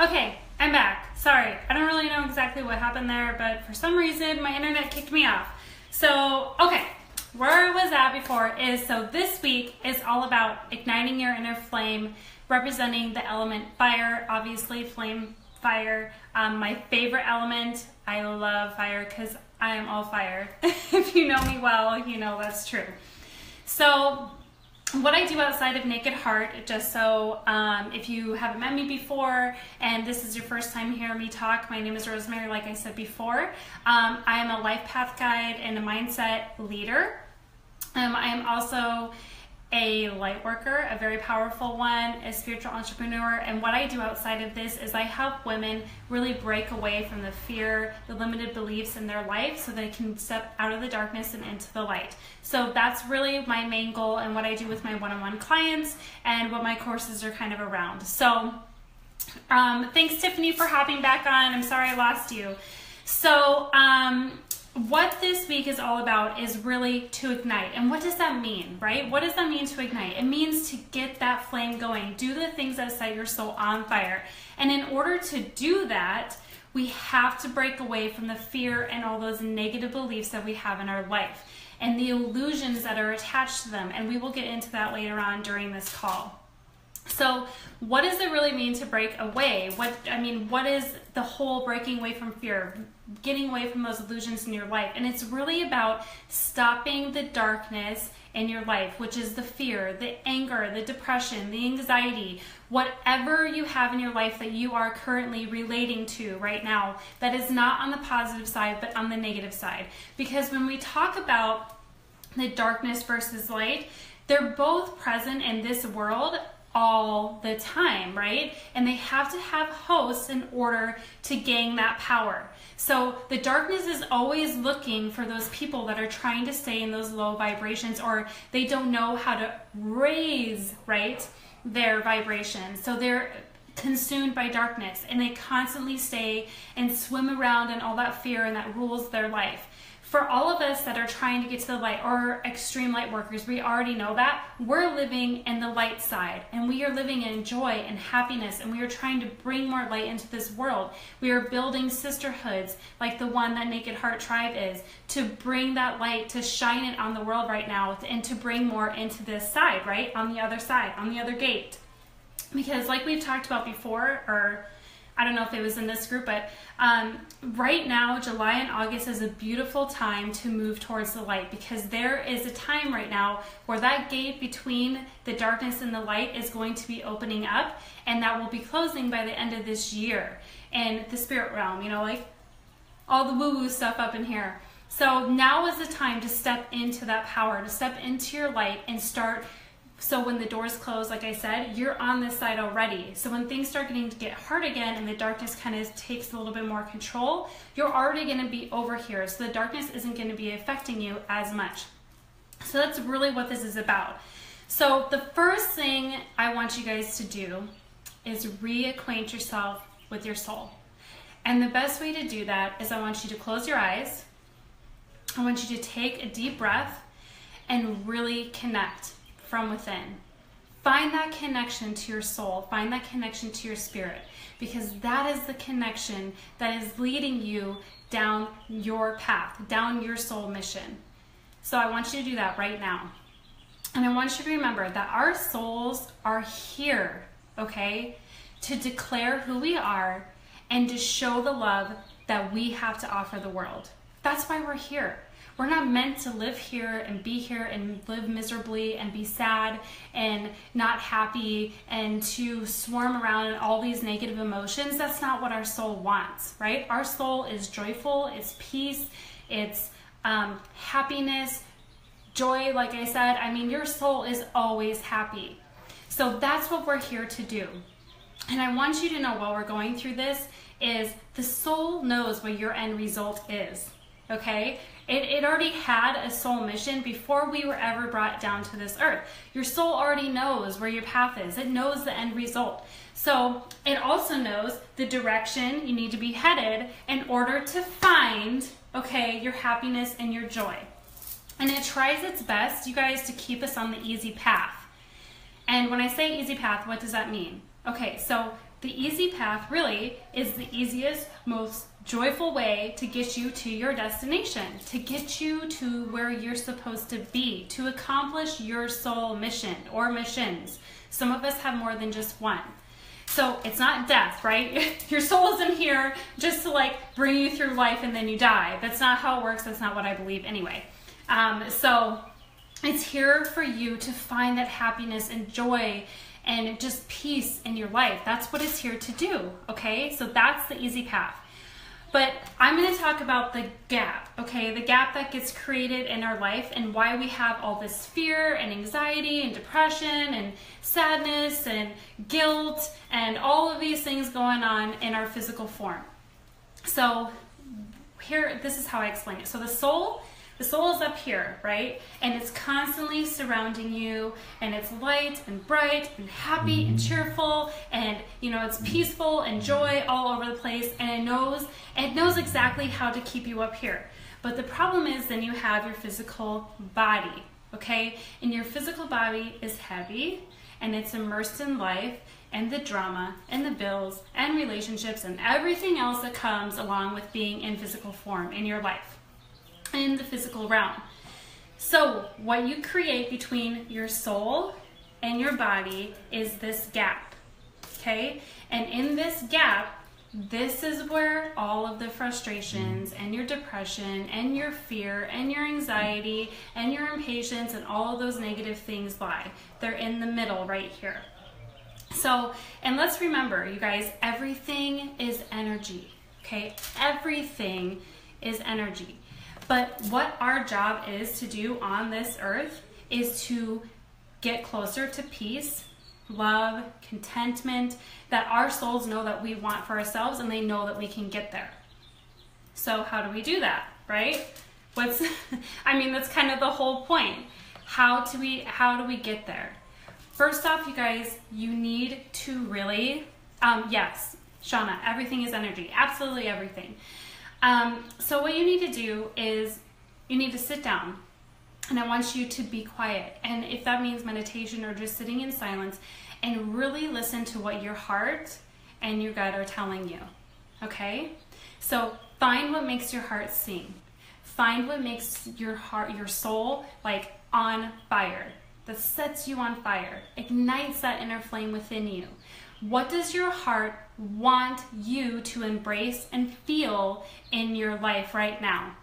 Okay, I'm back. Sorry, I don't really know exactly what happened there, but for some reason my internet kicked me off. So, okay, where I was at before is, so this week is all about igniting your inner flame, representing the element fire, obviously flame, fire. My favorite element, I love fire because I am all fire. If you know me well, you know that's true. So, what I do outside of Naked Heart, just so if you haven't met me before and this is your first time hearing me talk, my name is Rosemary, like I said before. I am a life path guide and a mindset leader. I am also a light worker, a very powerful one, a spiritual entrepreneur, and what I do outside of this is I help women really break away from the fear, the limited beliefs in their life so they can step out of the darkness and into the light. So that's really my main goal and what I do with my one-on-one clients and what my courses are kind of around. So thanks Tiffany for hopping back on. I'm sorry I lost you. So what this week is all about is really to ignite. And what does that mean, right? What does that mean to ignite? It means to get that flame going. Do the things that set your soul on fire. And in order to do that, we have to break away from the fear and all those negative beliefs that we have in our life and the illusions that are attached to them. And we will get into that later on during this call. So what does it really mean to break away? What is the whole breaking away from fear, getting away from those illusions in your life? And it's really about stopping the darkness in your life, which is the fear, the anger, the depression, the anxiety, whatever you have in your life that you are currently relating to right now that is not on the positive side, but on the negative side. Because when we talk about the darkness versus light, they're both present in this world all the time, right? And they have to have hosts in order to gain that power. So the darkness is always looking for those people that are trying to stay in those low vibrations, or they don't know how to raise, right, their vibration. So they're consumed by darkness and they constantly stay and swim around in all that fear and that rules their life. For all of us that are trying to get to the light, or extreme light workers, we already know that we're living in the light side and we are living in joy and happiness, and we are trying to bring more light into this world. We are building sisterhoods like the one that Naked Heart Tribe is, to bring that light, to shine it on the world right now, and to bring more into this side, right? On the other side, on the other gate. Because like we've talked about before, or I don't know if it was in this group, but right now, July and August is a beautiful time to move towards the light, because there is a time right now where that gate between the darkness and the light is going to be opening up, and that will be closing by the end of this year. And the spirit realm, you know, like all the woo-woo stuff up in here. So now is the time to step into that power, to step into your light and start. So when the doors close, like I said, you're on this side already. So when things start getting to get hard again and the darkness kind of takes a little bit more control, you're already going to be over here. So the darkness isn't going to be affecting you as much. So that's really what this is about. So the first thing I want you guys to do is reacquaint yourself with your soul. And the best way to do that is I want you to close your eyes. I want you to take a deep breath and really connect from within. Find that connection to your soul. Find that connection to your spirit, because that is the connection that is leading you down your path, down your soul mission. So I want you to do that right now. And I want you to remember that our souls are here, okay, to declare who we are and to show the love that we have to offer the world. That's why we're here. We're not meant to live here and be here and live miserably and be sad and not happy and to swarm around in all these negative emotions. That's not what our soul wants, right? Our soul is joyful, it's peace, it's happiness, joy, like I said. I mean, your soul is always happy. So that's what we're here to do. And I want you to know, while we're going through this, is the soul knows what your end result is, okay? It already had a soul mission before we were ever brought down to this earth. Your soul already knows where your path is. It knows the end result. So it also knows the direction you need to be headed in order to find, okay, your happiness and your joy. And it tries its best, you guys, to keep us on the easy path. And when I say easy path, what does that mean? Okay, so the easy path really is the easiest, most joyful way to get you to your destination, to get you to where you're supposed to be, to accomplish your soul mission or missions. Some of us have more than just one. So it's not death, right? Your soul isn't here just to like bring you through life and then you die. That's not how it works. That's not what I believe anyway. So it's here for you to find that happiness and joy and just peace in your life. That's what it's here to do, okay? So that's the easy path. But I'm going to talk about the gap, okay? The gap that gets created in our life and why we have all this fear and anxiety and depression and sadness and guilt and all of these things going on in our physical form. So here, this is how I explain it. So the soul is up here, right? And it's constantly surrounding you, and it's light and bright and happy and cheerful, and you know, it's peaceful and joy all over the place, and it knows exactly how to keep you up here. But the problem is then you have your physical body, okay? And your physical body is heavy, and it's immersed in life and the drama and the bills and relationships and everything else that comes along with being in physical form in your life, in the physical realm. So what you create between your soul and your body is this gap, okay? And in this gap, this is where all of the frustrations and your depression and your fear and your anxiety and your impatience and all of those negative things lie. They're in the middle right here. So, and let's remember, you guys, everything is energy, okay? Everything is energy. But what our job is to do on this earth is to get closer to peace, love, contentment, that our souls know that we want for ourselves, and they know that we can get there. So how do we do that, right? I mean, that's kind of the whole point. How do we get there? First off, you guys, you need to really, yes, Shauna, everything is energy, absolutely everything. So what you need to do is you need to sit down, and I want you to be quiet. And if that means meditation or just sitting in silence, and really listen to what your heart and your gut are telling you, okay? So find what makes your heart sing. Find what makes your heart, your soul, like on fire, that sets you on fire, ignites that inner flame within you. What does your heart want you to embrace and feel in your life right now?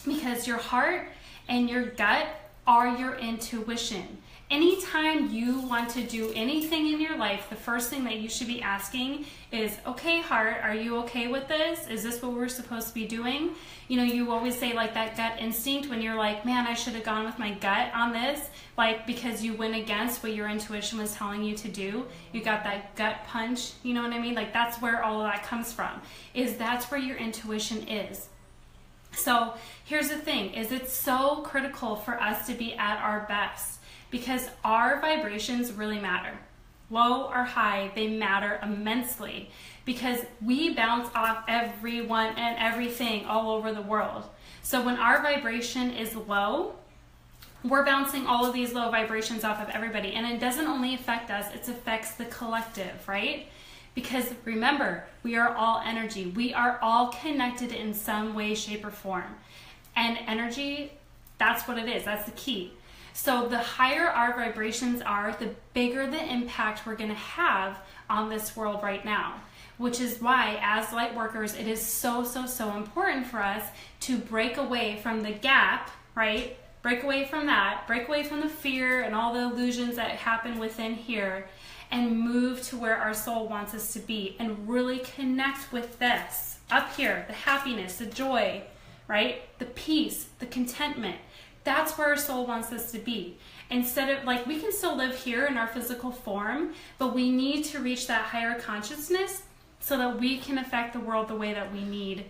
Because your heart and your gut are your intuition. Anytime you want to do anything in your life, the first thing that you should be asking is, okay, heart, are you okay with this? Is this what we're supposed to be doing? You know, you always say like that gut instinct when you're like, man, I should have gone with my gut on this, like because you went against what your intuition was telling you to do. You got that gut punch, you know what I mean? Like that's where all of that comes from, is that's where your intuition is. So here's the thing, is it's so critical for us to be at our best, because our vibrations really matter. Low or high, they matter immensely, because we bounce off everyone and everything all over the world. So when our vibration is low, we're bouncing all of these low vibrations off of everybody. And it doesn't only affect us, it affects the collective, right? Because remember, we are all energy. We are all connected in some way, shape, or form. And energy, that's what it is. That's the key. So the higher our vibrations are, the bigger the impact we're going to have on this world right now. Which is why, as light workers, it is so, so, so important for us to break away from the gap, right? Break away from that, break away from the fear and all the illusions that happen within here, and move to where our soul wants us to be, and really connect with this up here, the happiness, the joy, right? The peace, the contentment. That's where our soul wants us to be. Instead of, like, we can still live here in our physical form, but we need to reach that higher consciousness so that we can affect the world the way that we need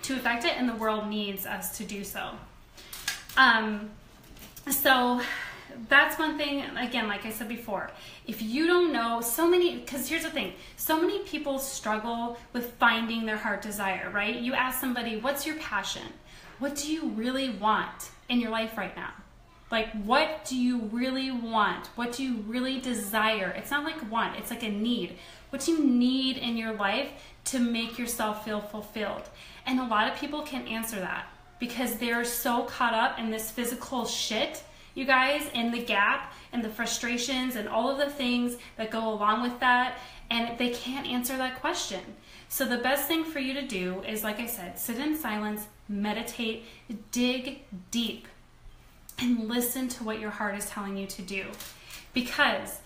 to affect it, and the world needs us to do so. So that's one thing, again, like I said before, if you don't know, because here's the thing, so many people struggle with finding their heart desire, right? You ask somebody, what's your passion? What do you really want in your life right now? Like, what do you really want? What do you really desire? It's not like want, it's like a need. what you need in your life to make yourself feel fulfilled. And a lot of people can't answer that because they're so caught up in this physical shit, you guys, in the gap and the frustrations and all of the things that go along with that, and they can't answer that question. So the best thing for you to do is, like I said, sit in silence, meditate, dig deep, and listen to what your heart is telling you to do. Because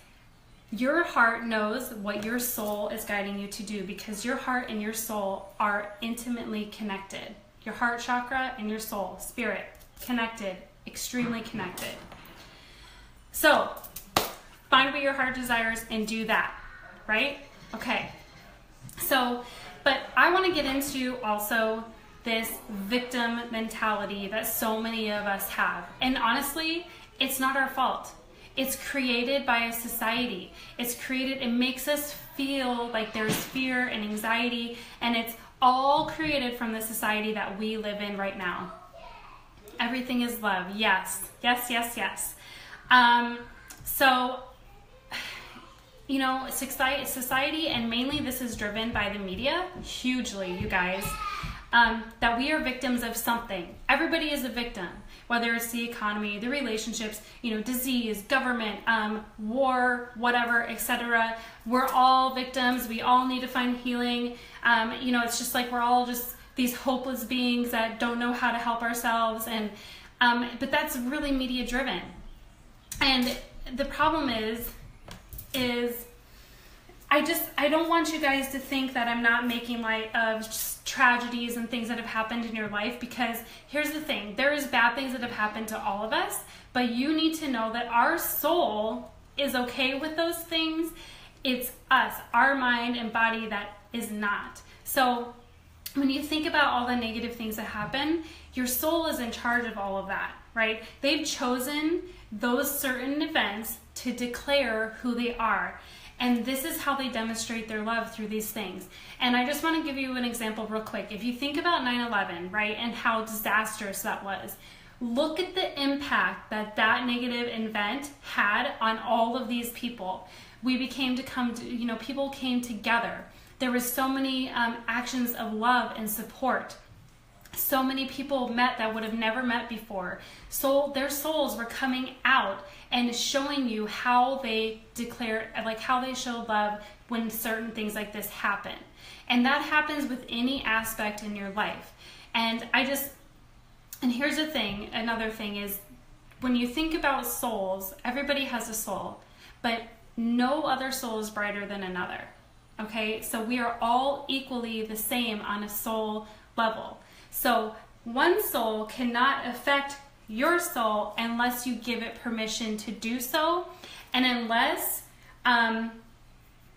your heart knows what your soul is guiding you to do, because your heart and your soul are intimately connected. Your heart chakra and your soul, spirit, connected, extremely connected. So find what your heart desires and do that, right? Okay. So, but I want to get into also this victim mentality that so many of us have. And honestly, it's not our fault. It's created by a society. It makes us feel like there's fear and anxiety, and it's all created from the society that we live in right now. Everything is love. Yes, yes, yes, yes. So, you know, society, and mainly this is driven by the media, hugely, you guys, that we are victims of something. Everybody is a victim, whether it's the economy, the relationships, you know, disease, government, war, whatever, etc. We're all victims. We all need to find healing. You know, it's just like we're all just these hopeless beings that don't know how to help ourselves. And but that's really media driven. And the problem is I don't want you guys to think that I'm not making light of just tragedies and things that have happened in your life, because here's the thing, there is bad things that have happened to all of us, but you need to know that our soul is okay with those things. It's us, our mind and body, that is not. So when you think about all the negative things that happen, your soul is in charge of all of that, right? They've chosen those certain events to declare who they are. And this is how they demonstrate their love, through these things. And I just want to give you an example real quick. If you think about 9/11, right, and how disastrous that was, look at the impact that that negative event had on all of these people. People came together. There was so many actions of love and support. So many people met that would have never met before. So their souls were coming out and showing you how they declare, like how they show love when certain things like this happen. And that happens with any aspect in your life. And here's the thing, another thing is, when you think about souls, everybody has a soul, but no other soul is brighter than another. Okay, so we are all equally the same on a soul level. So one soul cannot affect your soul unless you give it permission to do so, and unless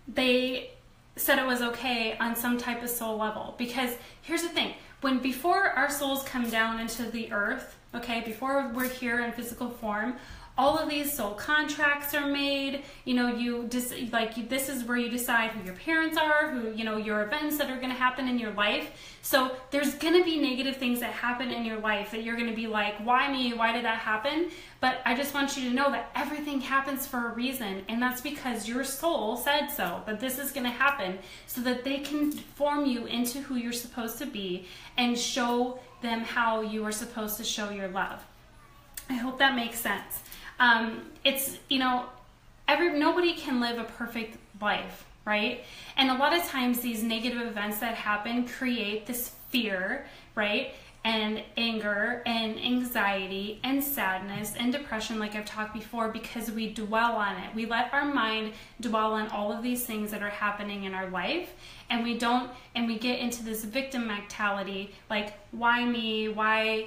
they said it was okay on some type of soul level. Because here's the thing, before our souls come down into the earth, okay, before we're here in physical form, all of these soul contracts are made. You know, this is where you decide who your parents are, who, you know, your events that are going to happen in your life. So there's going to be negative things that happen in your life that you're going to be like, why me? Why did that happen? But I just want you to know that everything happens for a reason, and that's because your soul said so, that this is going to happen, so that they can form you into who you're supposed to be and show them how you are supposed to show your love. I hope that makes sense. It's, you know, nobody can live a perfect life, right? And a lot of times these negative events that happen create this fear, right? And anger and anxiety and sadness and depression, like I've talked before, because we dwell on it. We let our mind dwell on all of these things that are happening in our life, and we get into this victim mentality, like, why me? Why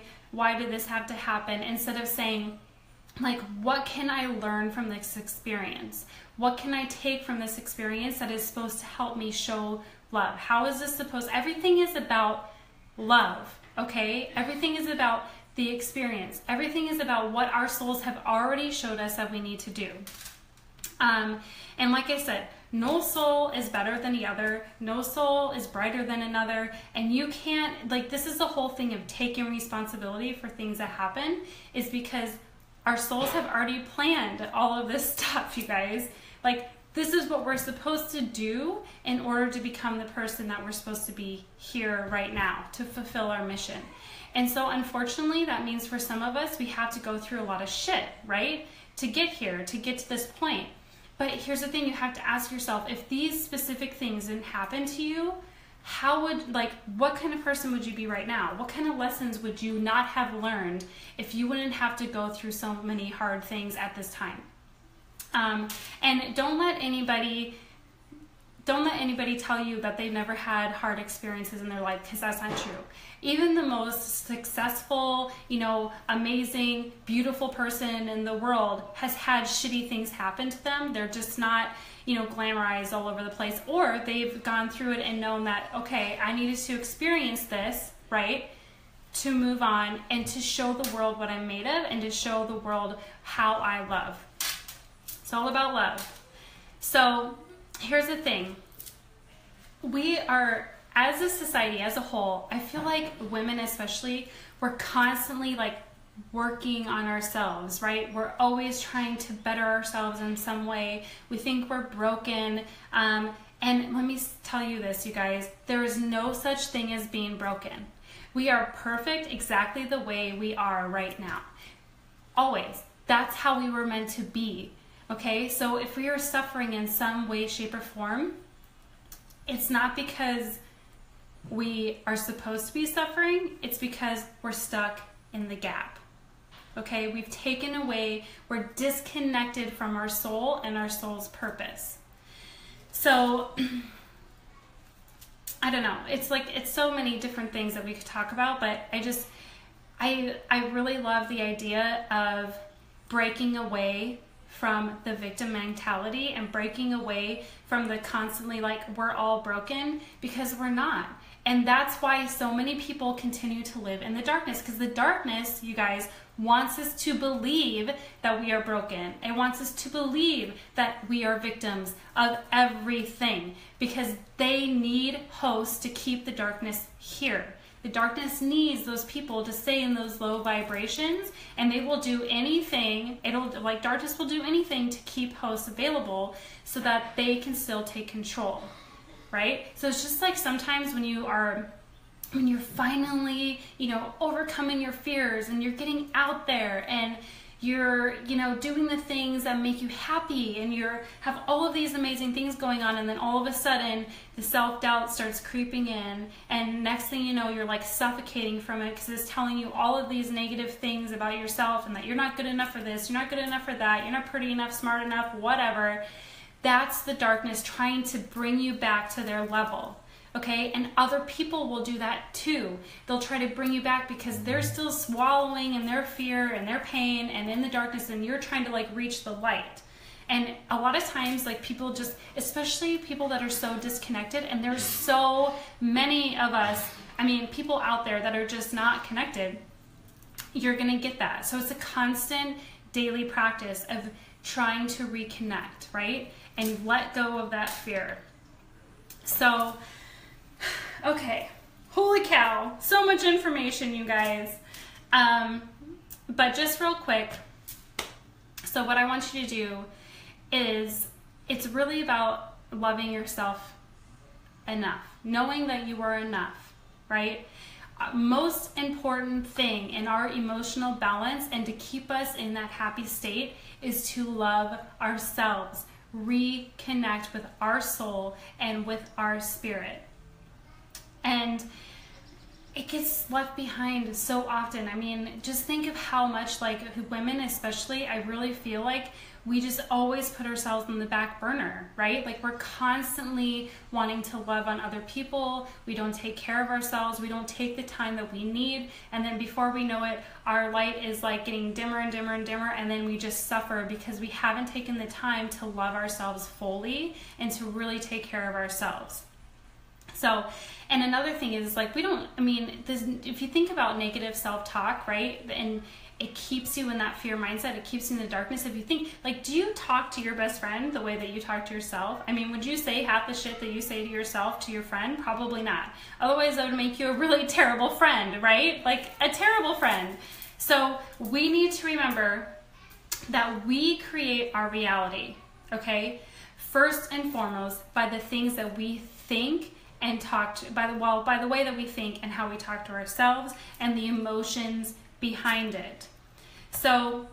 did this have to happen? Instead of saying, like, what can I learn from this experience? What can I take from this experience that is supposed to help me show love? How is this supposed? Everything is about love, okay? Everything is about the experience. Everything is about what our souls have already showed us that we need to do. And like I said, no soul is better than the other. No soul is brighter than another. And you can't, like, this is the whole thing of taking responsibility for things that happen, is because our souls have already planned all of this stuff, you guys. Like, This is what we're supposed to do in order to become the person that we're supposed to be here right now, to fulfill our mission. And so unfortunately, that means for some of us, we have to go through a lot of shit, right? To get here, to get to this point. But here's the thing, you have to ask yourself, if these specific things didn't happen to you, what kind of person would you be right now? What kind of lessons would you not have learned if you wouldn't have to go through so many hard things at this time? And don't let anybody tell you that they've never had hard experiences in their life, because that's not true. Even the most successful, amazing, beautiful person in the world has had shitty things happen to them. They're just not, glamorized all over the place, or they've gone through it and known that, okay, I needed to experience this, right, to move on and to show the world what I'm made of and to show the world how I love. It's all about love. So here's the thing. We are, as a society, as a whole, I feel like women especially, we're constantly working on ourselves, right? We're always trying to better ourselves in some way. We think we're broken. And let me tell you this, you guys, there is no such thing as being broken. We are perfect exactly the way we are right now. Always. That's how we were meant to be. Okay? So if we are suffering in some way, shape, or form, it's not because we are supposed to be suffering. It's because we're stuck in the gap. Okay, we've taken away, we're disconnected from our soul and our soul's purpose. So, I don't know, it's so many different things that we could talk about, but I really love the idea of breaking away from the victim mentality and breaking away from the constantly we're all broken, because we're not. And that's why so many people continue to live in the darkness, because the darkness, you guys, wants us to believe that we are broken. It wants us to believe that we are victims of everything, because they need hosts to keep the darkness here. The darkness needs those people to stay in those low vibrations, and they will do anything. Darkness will do anything to keep hosts available so that they can still take control, right? So it's just sometimes when you're finally, overcoming your fears and you're getting out there and you're, doing the things that make you happy and have all of these amazing things going on, and then all of a sudden the self-doubt starts creeping in, and next thing you know, you're suffocating from it because it's telling you all of these negative things about yourself, and that you're not good enough for this, you're not good enough for that, you're not pretty enough, smart enough, whatever. That's the darkness trying to bring you back to their level. Okay, and other people will do that too. They'll try to bring you back because they're still swallowing in their fear and their pain and in the darkness, and you're trying to reach the light. And a lot of times people just, especially people that are so disconnected, and there's so many of us, people out there that are just not connected, you're gonna get that. So it's a constant daily practice of trying to reconnect, right? And let go of that fear. So, okay, holy cow, so much information, you guys. But just real quick, so what I want you to do is, it's really about loving yourself enough, knowing that you are enough, right? Most important thing in our emotional balance and to keep us in that happy state is to love ourselves, reconnect with our soul and with our spirit. And it gets left behind so often. Just think of how much, women especially, I really feel like we just always put ourselves in the back burner, right? We're constantly wanting to love on other people. We don't take care of ourselves. We don't take the time that we need. And then before we know it, our light is getting dimmer and dimmer and dimmer. And then we just suffer because we haven't taken the time to love ourselves fully and to really take care of ourselves. So, and another thing is if you think about negative self-talk, right? And it keeps you in that fear mindset. It keeps you in the darkness. If you think, do you talk to your best friend the way that you talk to yourself? Would you say half the shit that you say to yourself to your friend? Probably not. Otherwise, that would make you a really terrible friend, right? A terrible friend. So we need to remember that we create our reality, okay? first and foremost by the things that we think and talk to, by the way that we think and how we talk to ourselves and the emotions behind it. So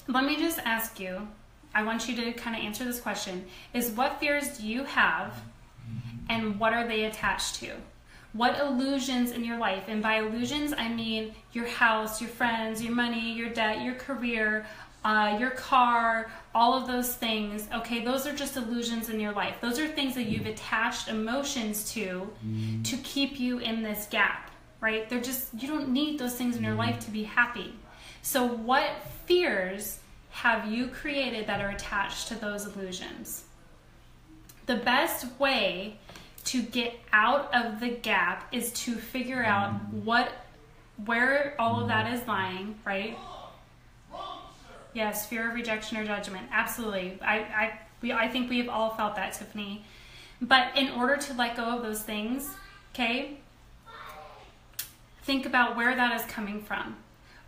let me just ask you, I want you to kind of answer this question, is what fears do you have and what are they attached to? What illusions in your life, and by illusions I mean your house, your friends, your money, your debt, your career, your car, all of those things, okay, those are just illusions in your life. Those are things that you've attached emotions to keep you in this gap, right? They're just, you don't need those things in your life to be happy. So what fears have you created that are attached to those illusions? The best way to get out of the gap is to figure out where all of that is lying, right? Yes, fear of rejection or judgment. Absolutely. I think we've all felt that, Tiffany. But in order to let go of those things, okay, think about where that is coming from.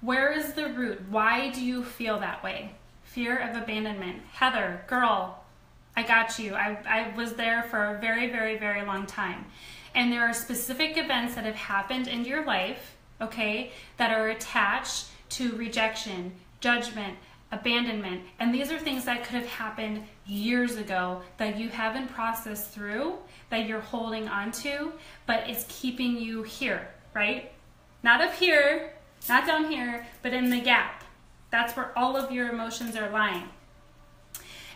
Where is the root? Why do you feel that way? Fear of abandonment. Heather, girl, I got you. I was there for a very, very, very long time. And there are specific events that have happened in your life, okay, that are attached to rejection, judgment, abandonment, and these are things that could have happened years ago that you haven't processed through, that you're holding on to, but it's keeping you here, right? Not up here, not down here, but in the gap. That's where all of your emotions are lying.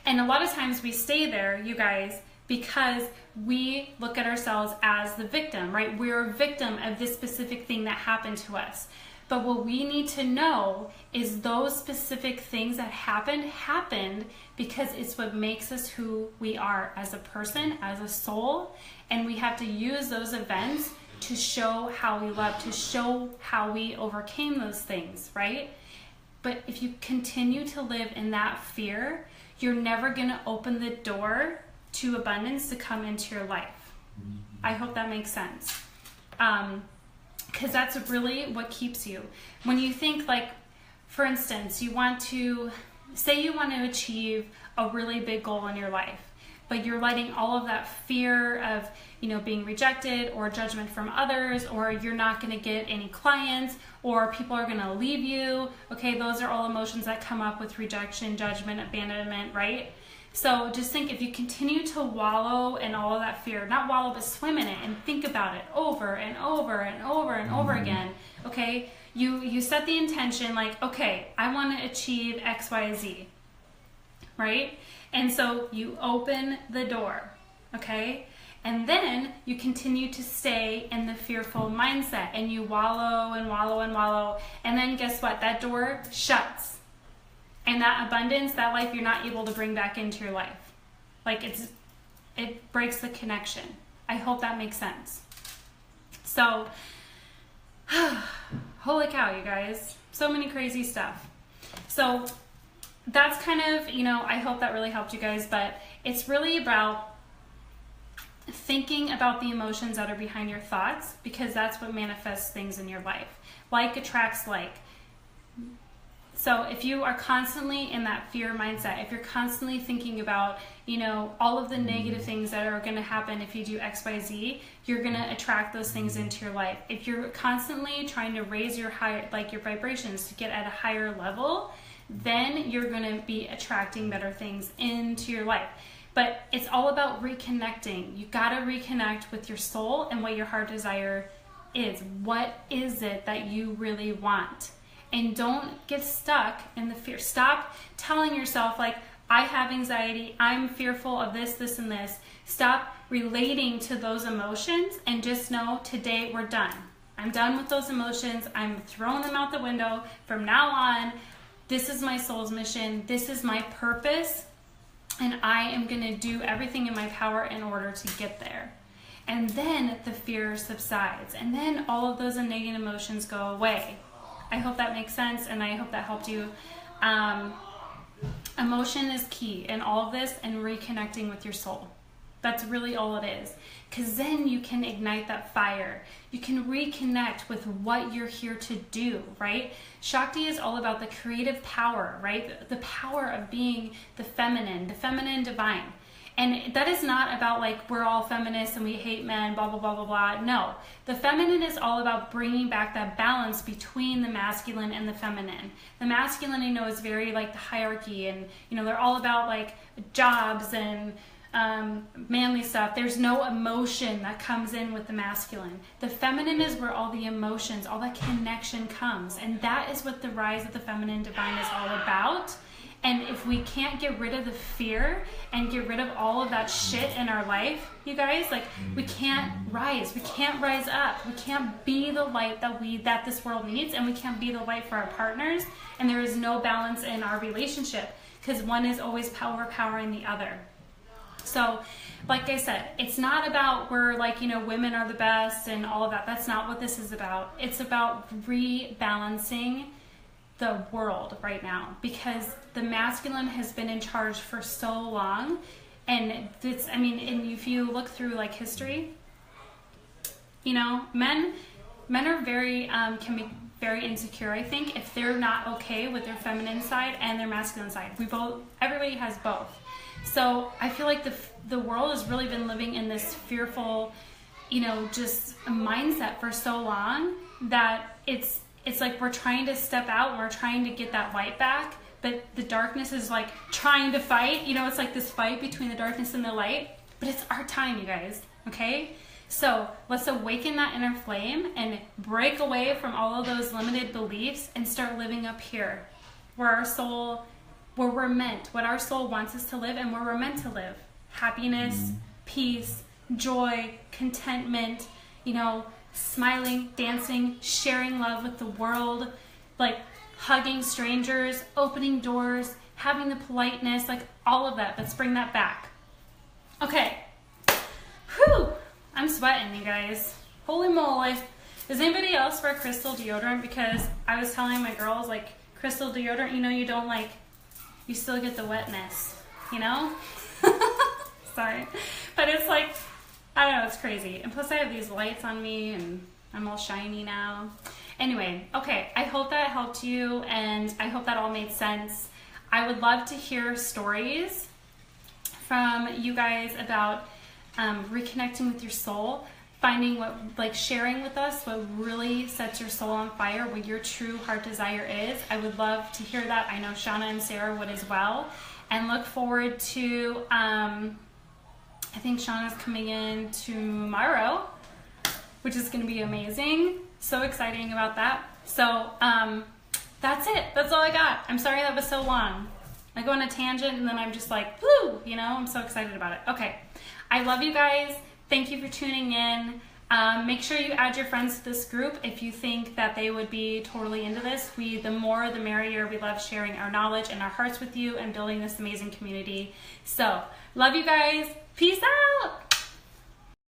And a lot of times we stay there, you guys, because we look at ourselves as the victim, right? We're a victim of this specific thing that happened to us. But what we need to know is those specific things that happened because it's what makes us who we are as a person, as a soul, and we have to use those events to show how we love, to show how we overcame those things, right? But if you continue to live in that fear, you're never going to open the door to abundance to come into your life. I hope that makes sense. Because that's really what keeps you. When you think, like, for instance, you want to achieve a really big goal in your life, but you're letting all of that fear of, being rejected or judgment from others, or you're not going to get any clients, or people are going to leave you. Okay, those are all emotions that come up with rejection, judgment, abandonment, right? So just think, if you continue to wallow in all of that fear, not wallow, but swim in it and think about it over and over and over and over again, okay? You set the intention like, okay, I want to achieve X, Y, Z, right? And so you open the door, okay? And then you continue to stay in the fearful mindset and you wallow and wallow and wallow. And then guess what? That door shuts. And that abundance, that life, you're not able to bring back into your life. Like it breaks the connection. I hope that makes sense. So, holy cow, you guys. So many crazy stuff. So that's kind of, I hope that really helped you guys, but it's really about thinking about the emotions that are behind your thoughts, because that's what manifests things in your life. Like attracts like. So if you are constantly in that fear mindset, if you're constantly thinking about, all of the negative things that are going to happen if you do X, Y, Z, you're going to attract those things into your life. If you're constantly trying to raise your your vibrations to get at a higher level, then you're going to be attracting better things into your life. But it's all about reconnecting. You got to reconnect with your soul and what your heart desire is. What is it that you really want? And don't get stuck in the fear. Stop telling yourself, like, I have anxiety, I'm fearful of this, this, and this. Stop relating to those emotions and just know today we're done. I'm done with those emotions. I'm throwing them out the window. From now on, this is my soul's mission. This is my purpose. And I am going to do everything in my power in order to get there. And then the fear subsides. And then all of those negative emotions go away. I hope that makes sense, and I hope that helped you. Emotion is key in all of this, and reconnecting with your soul. That's really all it is. Because then you can ignite that fire. You can reconnect with what you're here to do, right? Shakti is all about the creative power, right? The power of being the feminine divine. And that is not about like we're all feminists and we hate men, blah, blah, blah, blah, blah. No, the feminine is all about bringing back that balance between the masculine and the feminine. The masculine, you know, is very like the hierarchy, and, you know, they're all about like jobs and manly stuff. There's no emotion that comes in with the masculine. The feminine is where all the emotions, all that connection comes. And that is what the rise of the feminine divine is all about. And if we can't get rid of the fear and get rid of all of that shit in our life, you guys, like, we can't rise. We can't rise up. We can't be the light that this world needs, and we can't be the light for our partners. And there is no balance in our relationship because one is always powering the other. So, like I said, it's not about we're like, you know, women are the best and all of that. That's not what this is about. It's about rebalancing the world right now, because the masculine has been in charge for so long. And it's, I mean, and if you look through like history, you know, men are very, can be very insecure, I think, if they're not okay with their feminine side and their masculine side. Everybody has both. So I feel like the world has really been living in this fearful, you know, just mindset for so long that it's like we're trying to step out and we're trying to get that light back, but the darkness is like trying to fight. You know, it's like this fight between the darkness and the light, but it's our time, you guys, okay? So let's awaken that inner flame and break away from all of those limited beliefs and start living up here where we're meant, what our soul wants us to live and where we're meant to live. Happiness, peace, joy, contentment, you know, smiling, dancing, sharing love with the world, like hugging strangers, opening doors, having the politeness, like all of that. Let's bring that back. Okay. Whew. I'm sweating, you guys. Holy moly. Does anybody else wear crystal deodorant? Because I was telling my girls, like, crystal deodorant, you know, you don't like, you still get the wetness, you know? Sorry. But it's like, I don't know, it's crazy. And plus I have these lights on me and I'm all shiny now. Anyway, okay, I hope that helped you and I hope that all made sense. I would love to hear stories from you guys about reconnecting with your soul, finding what, like, sharing with us what really sets your soul on fire, what your true heart desire is. I would love to hear that. I know Shauna and Sarah would as well. And look forward to, I think Shauna's coming in tomorrow, which is going to be amazing. So exciting about that. So that's it. That's all I got. I'm sorry that was so long. I go on a tangent and then I'm just like, woo, you know, I'm so excited about it. Okay. I love you guys. Thank you for tuning in. Make sure you add your friends to this group if you think that they would be totally into this. The more, the merrier. We love sharing our knowledge and our hearts with you and building this amazing community. So, love you guys. Peace out.